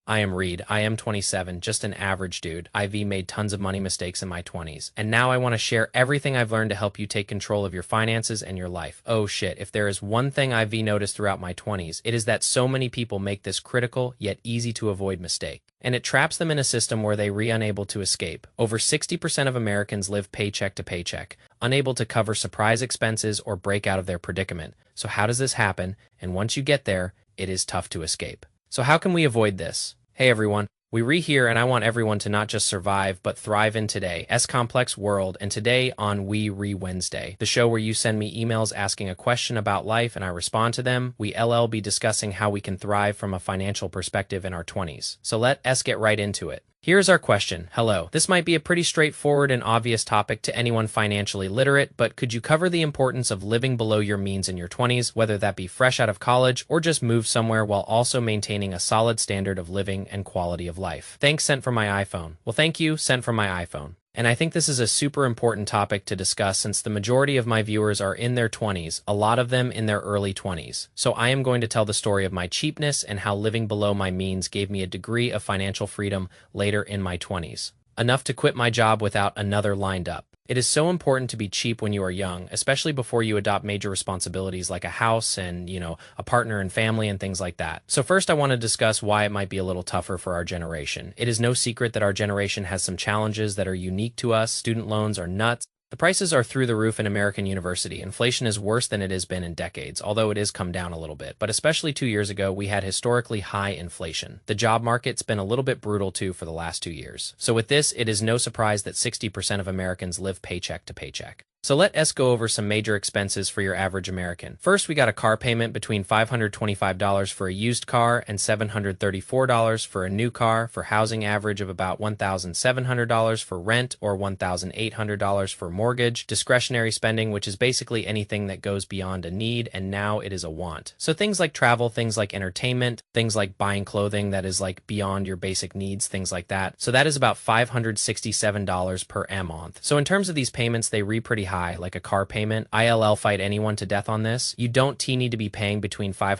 I am Reed. I am 27, just an average dude. IV made tons of money mistakes in my 20s. And now I want to share everything I've learned to help you take control of your finances and your life. Oh shit, if there is one thing IV noticed throughout my 20s, it is that so many people make this critical yet easy to avoid mistake. And it traps them in a system where they are unable to escape. Over 60% of Americans live paycheck to paycheck, unable to cover surprise expenses or break out of their predicament. So how does this happen? And once you get there, it is tough to escape. So how can we avoid this? Hey everyone, we here and I want everyone to not just survive, but thrive in today's complex world. And today on We Wednesday, the show where you send me emails asking a question about life and I respond to them, we'll be discussing how we can thrive from a financial perspective in our 20s. So let us get right into it. Here's our question. Hello. This might be a pretty straightforward and obvious topic to anyone financially literate, but could you cover the importance of living below your means in your 20s, whether that be fresh out of college or just move somewhere while also maintaining a solid standard of living and quality of life? Thanks, sent from my iPhone. Well, thank you, sent from my iPhone. And I think this is a super important topic to discuss since the majority of my viewers are in their 20s, a lot of them in their early 20s. So I am going to tell the story of my cheapness and how living below my means gave me a degree of financial freedom later in my 20s. Enough to quit my job without another lined up. It is so important to be cheap when you are young, especially before you adopt major responsibilities like a house and, a partner and family and things like that. So first I want to discuss why it might be a little tougher for our generation. It is no secret that our generation has some challenges that are unique to us. Student loans are nuts. The prices are through the roof in American university. Inflation is worse than it has been in decades, although it has come down a little bit. But especially 2 years ago, we had historically high inflation. The job market's been a little bit brutal too for the last 2 years. So with this, it is no surprise that 60% of Americans live paycheck to paycheck. So let us go over some major expenses for your average American. First, we got a car payment between $525 for a used car and $734 for a new car, for housing average of about $1,700 for rent or $1,800 for mortgage, discretionary spending, which is basically anything that goes beyond a need and now it is a want. So things like travel, things like entertainment, things like buying clothing that is like beyond your basic needs, things like that. So that is about $567 per month. So in terms of these payments, they read pretty high, like a car payment. ILL fight anyone to death on this. You don't need to be paying between $500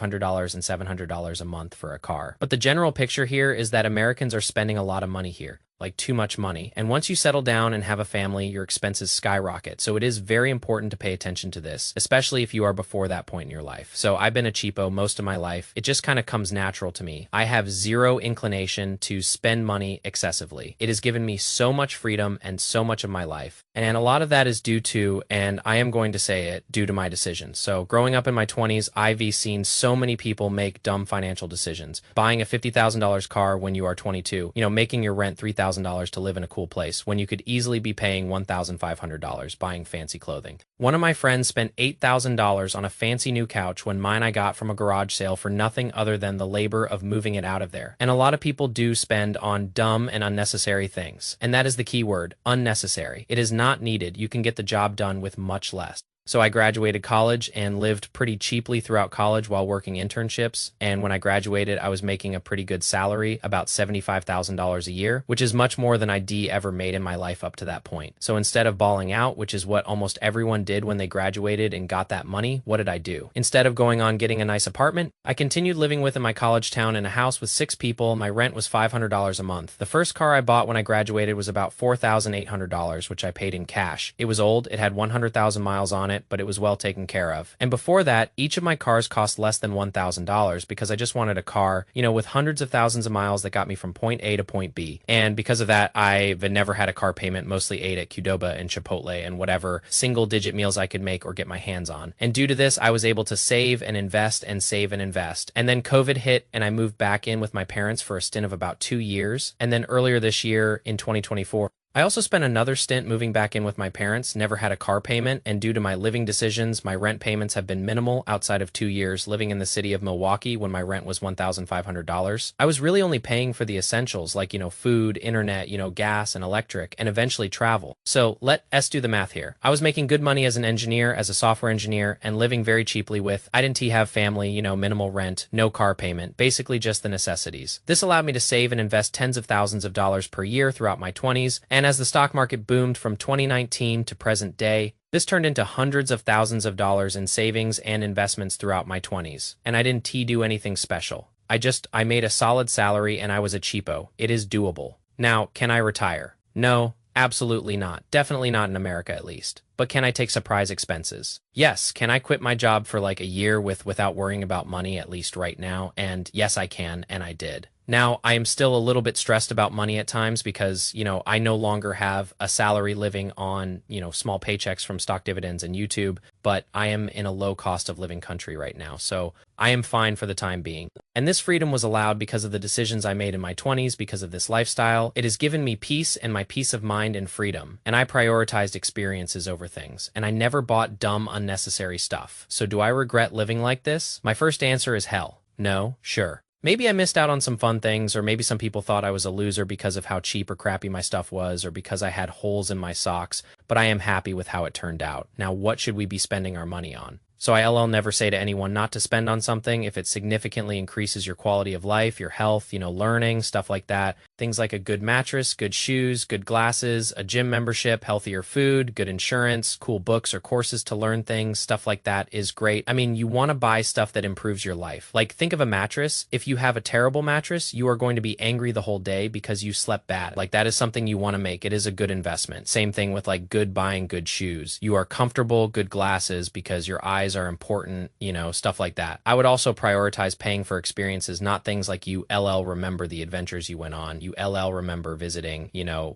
and $700 a month for a car. But the general picture here is that Americans are spending a lot of money here. Like too much money. And once you settle down and have a family, your expenses skyrocket. So it is very important to pay attention to this, especially if you are before that point in your life. So I've been a cheapo most of my life. It just kind of comes natural to me. I have zero inclination to spend money excessively. It has given me so much freedom and so much of my life. And a lot of that is due to, and I am going to say it, due to my decisions. So growing up in my 20s, I've seen so many people make dumb financial decisions. Buying a $50,000 car when you are 22, making your rent $3,000 to live in a cool place when you could easily be paying $1,500 buying fancy clothing. One of my friends spent $8,000 on a fancy new couch when mine I got from a garage sale for nothing other than the labor of moving it out of there. And a lot of people do spend on dumb and unnecessary things. And that is the key word, unnecessary. It is not needed. You can get the job done with much less. So I graduated college and lived pretty cheaply throughout college while working internships. And when I graduated, I was making a pretty good salary, about $75,000 a year, which is much more than I'd ever made in my life up to that point. So instead of balling out, which is what almost everyone did when they graduated and got that money, what did I do? Instead of going on getting a nice apartment, I continued living within my college town in a house with 6 people. My rent was $500 a month. The first car I bought when I graduated was about $4,800, which I paid in cash. It was old. It had 100,000 miles on it, but it was well taken care of. And before that, each of my cars cost less than $1,000 because I just wanted a car, with hundreds of thousands of miles that got me from point A to point B. And because of that, I've never had a car payment, mostly ate at Qdoba and Chipotle and whatever single digit meals I could make or get my hands on. And due to this, I was able to save and invest and save and invest. And then COVID hit and I moved back in with my parents for a stint of about 2 years. And then earlier this year in 2024, I also spent another stint moving back in with my parents, never had a car payment, and due to my living decisions, my rent payments have been minimal outside of 2 years living in the city of Milwaukee when my rent was $1,500. I was really only paying for the essentials like, food, internet, gas and electric, and eventually travel. So let us do the math here. I was making good money as an engineer, as a software engineer, and living very cheaply with, I didn't have family, minimal rent, no car payment, basically just the necessities. This allowed me to save and invest tens of thousands of dollars per year throughout my 20s, and as the stock market boomed from 2019 to present day, this turned into hundreds of thousands of dollars in savings and investments throughout my 20s. And I didn't do anything special. I made a solid salary and I was a cheapo. It is doable. Now, can I retire? No, absolutely not. Definitely not in America at least. But can I take surprise expenses? Yes. Can I quit my job for like a year without worrying about money at least right now? And yes, I can, and I did. Now, I am still a little bit stressed about money at times because, I no longer have a salary living on, small paychecks from stock dividends and YouTube, but I am in a low cost of living country right now. So I am fine for the time being. And this freedom was allowed because of the decisions I made in my 20s, because of this lifestyle. It has given me peace and my peace of mind and freedom. And I prioritized experiences over things. And I never bought dumb, unnecessary stuff. So do I regret living like this? My first answer is hell. No, sure. Maybe I missed out on some fun things, or maybe some people thought I was a loser because of how cheap or crappy my stuff was, or because I had holes in my socks, but I am happy with how it turned out. Now, what should we be spending our money on? So I'll never say to anyone not to spend on something if it significantly increases your quality of life, your health, learning, stuff like that. Things like a good mattress, good shoes, good glasses, a gym membership, healthier food, good insurance, cool books or courses to learn things, stuff like that is great. I mean, you want to buy stuff that improves your life. Like, think of a mattress. If you have a terrible mattress, you are going to be angry the whole day because you slept bad. Like, that is something you want to make. It is a good investment. Same thing with like good buying good shoes. You are comfortable, good glasses because your eyes are important, stuff like that. I would also prioritize paying for experiences, not things like you remember the adventures you went on. You remember visiting,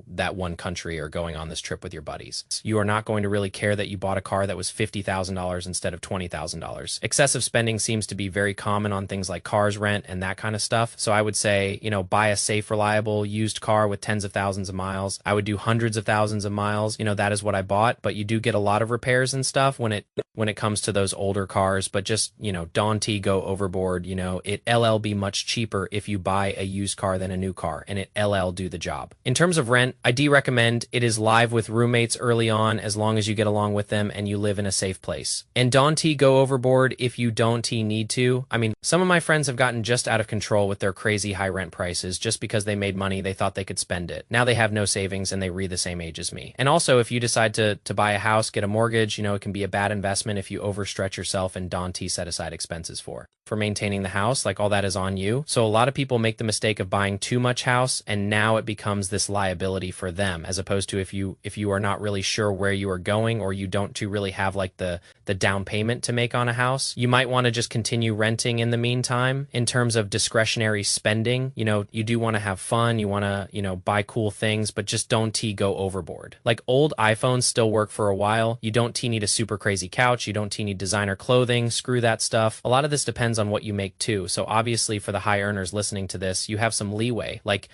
that one country or going on this trip with your buddies. You are not going to really care that you bought a car that was $50,000 instead of $20,000. Excessive spending seems to be very common on things like cars, rent, and that kind of stuff. So I would say, buy a safe, reliable, used car with tens of thousands of miles. I would do hundreds of thousands of miles. That is what I bought, but you do get a lot of repairs and stuff when it comes to those older cars, but just, don't go overboard. It'll be much cheaper if you buy a used car than a new car, and it'll do the job. In terms of rent, I do recommend it is live with roommates early on, as long as you get along with them and you live in a safe place. And don't go overboard if you don't need to. I mean, some of my friends have gotten just out of control with their crazy high rent prices just because they made money, they thought they could spend it. Now they have no savings and they read the same age as me. And also, if you decide to buy a house, get a mortgage, it can be a bad investment if you overstretch yourself and don't set aside expenses for maintaining the house. Like, all that is on you. So a lot of people make the mistake of buying too much house, and now it becomes this liability for them, as opposed to if you are not really sure where you are going, or you don't really have like the down payment to make on a house, you might want to just continue renting in the meantime. In terms of discretionary spending, you do want to have fun, you want to buy cool things, but just don't go overboard. Like, old iPhones still work for a while. You don't need a super crazy couch, you don't need designer clothing, screw that stuff. A lot of this depends on what you make too. So obviously, for the high earners listening to this, you have some leeway. Like,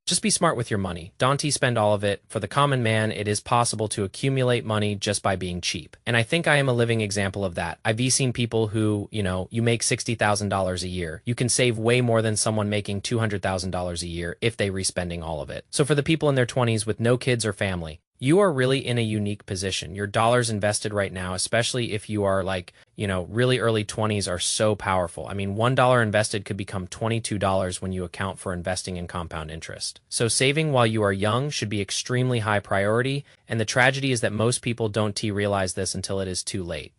just be smart with your money. Don't spend all of it. For the common man, it is possible to accumulate money just by being cheap. And I think I am a living example of that. I've seen people who, you make $60,000 a year. You can save way more than someone making $200,000 a year if they respending all of it. So for the people in their 20s with no kids or family, you are really in a unique position. Your dollars invested right now, especially if you are like, really early 20s, are so powerful. I mean, $1 invested could become $22 when you account for investing in compound interest. So saving while you are young should be extremely high priority. And the tragedy is that most people don't realize this until it is too late.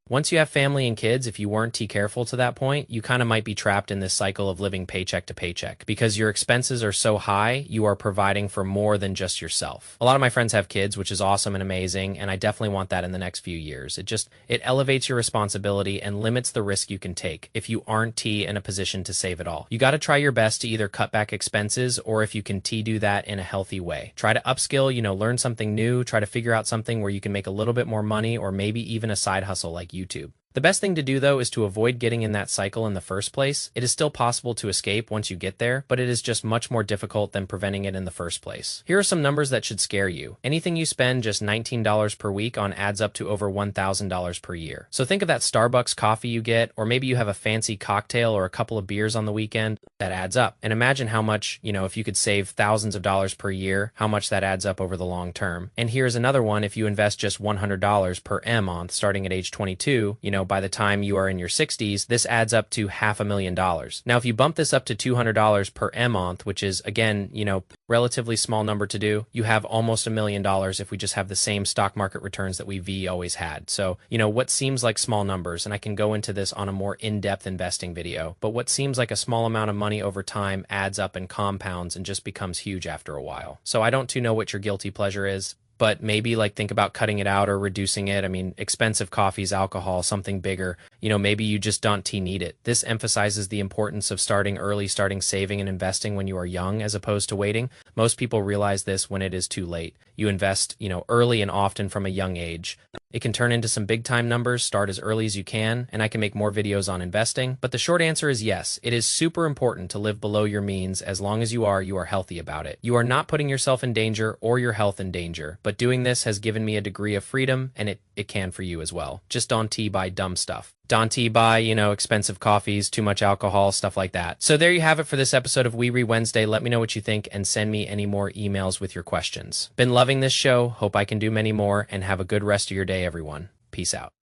Once you have family and kids, if you weren't careful to that point, you kind of might be trapped in this cycle of living paycheck to paycheck because your expenses are so high, you are providing for more than just yourself. A lot of my friends have kids, which is awesome and amazing, and I definitely want that in the next few years. It elevates your responsibility and limits the risk you can take if you aren't in a position to save it all. You got to try your best to either cut back expenses, or if you can do that in a healthy way. Try to upskill, learn something new, try to figure out something where you can make a little bit more money, or maybe even a side hustle like YouTube. The best thing to do, though, is to avoid getting in that cycle in the first place. It is still possible to escape once you get there, but it is just much more difficult than preventing it in the first place. Here are some numbers that should scare you. Anything you spend just $19 per week on adds up to over $1,000 per year. So think of that Starbucks coffee you get, or maybe you have a fancy cocktail or a couple of beers on the weekend. That adds up. And imagine how much, if you could save thousands of dollars per year, how much that adds up over the long term. And here's another one. If you invest just $100 per month starting at age 22, by the time you are in your 60s, this adds up to $500,000. Now, if you bump this up to $200 per month, which is, again, relatively small number to do, you have almost $1 million if we just have the same stock market returns that we always had. So, what seems like small numbers, and I can go into this on a more in-depth investing video, but what seems like a small amount of money over time adds up and compounds and just becomes huge after a while. So I don't too know what your guilty pleasure is, but maybe think about cutting it out or reducing it. I mean, expensive coffees, alcohol, something bigger. Maybe you just don't need it. This emphasizes the importance of starting early, starting saving and investing when you are young as opposed to waiting. Most people realize this when it is too late. You invest, early and often from a young age. It can turn into some big time numbers, start as early as you can, and I can make more videos on investing. But the short answer is yes, it is super important to live below your means as long as you are healthy about it. You are not putting yourself in danger or your health in danger, but doing this has given me a degree of freedom, and it can for you as well. Just don't buy dumb stuff. Don't buy, expensive coffees, too much alcohol, stuff like that. So there you have it for this episode of We Read Wednesday. Let me know what you think and send me any more emails with your questions. Been loving this show. Hope I can do many more, and have a good rest of your day, everyone. Peace out.